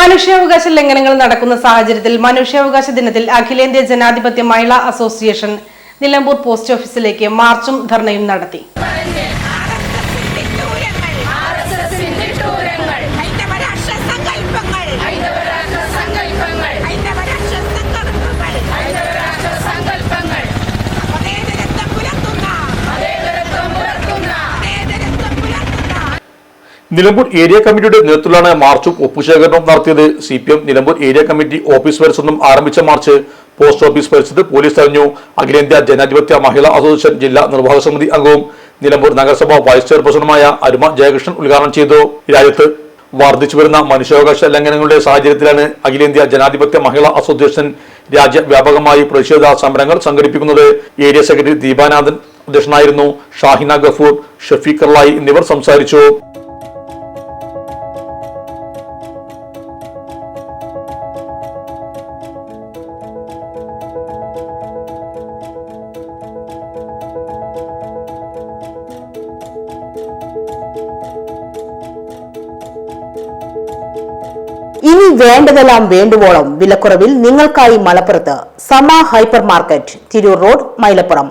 മനുഷ്യാവകാശ ലംഘനങ്ങൾ നടക്കുന്ന സാഹചര്യത്തിൽ മനുഷ്യാവകാശ ദിനത്തിൽ അഖിലേന്ത്യാ ജനാധിപത്യ മഹിളാ അസോസിയേഷൻ നിലമ്പൂർ പോസ്റ്റ് ഓഫീസിലേക്ക് മാർച്ചും ധർണയും നടത്തി. നിലമ്പൂർ ഏരിയ കമ്മിറ്റിയുടെ നേതൃത്വത്തിലാണ് മാർച്ചും ഒപ്പുശേഖരണവും നടത്തിയത്. CPM Nilambur area committee office പരിസരത്തും ആരംഭിച്ച മാർച്ച് പോസ്റ്റ് ഓഫീസ് പരിസരത്ത് പോലീസ് തടഞ്ഞു. അഖിലേന്ത്യാ ജനാധിപത്യ മഹിളാ അസോസിയേഷൻ ജില്ലാ നിർവാഹക സമിതി അംഗവും നിലമ്പൂർ നഗരസഭ വൈസ് ചെയർപേഴ്സണുമായ അരുമ ജയകൃഷ്ണൻ ഉദ്ഘാടനം ചെയ്തു. രാജ്യത്ത് വർദ്ധിച്ചു വരുന്ന മനുഷ്യാവകാശ ലംഘനങ്ങളുടെ സാഹചര്യത്തിലാണ് അഖിലേന്ത്യാ ജനാധിപത്യ മഹിളാ അസോസിയേഷൻ രാജ്യവ്യാപകമായി പ്രതിഷേധ സമരങ്ങൾ സംഘടിപ്പിക്കുന്നത്. ഏരിയ സെക്രട്ടറി ദീപാനാഥൻ അധ്യക്ഷനായിരുന്നു. ഷാഹിന ഗഫൂർ, ഷഫീഖ് കർലായി എന്നിവർ സംസാരിച്ചു. ഇനി വേണ്ടതെല്ലാം വേണ്ടുവോളം വിലക്കുറവിൽ നിങ്ങൾക്കായി മലപ്പുറത്ത് സമ hyper market, Tirur road, Mylapuram.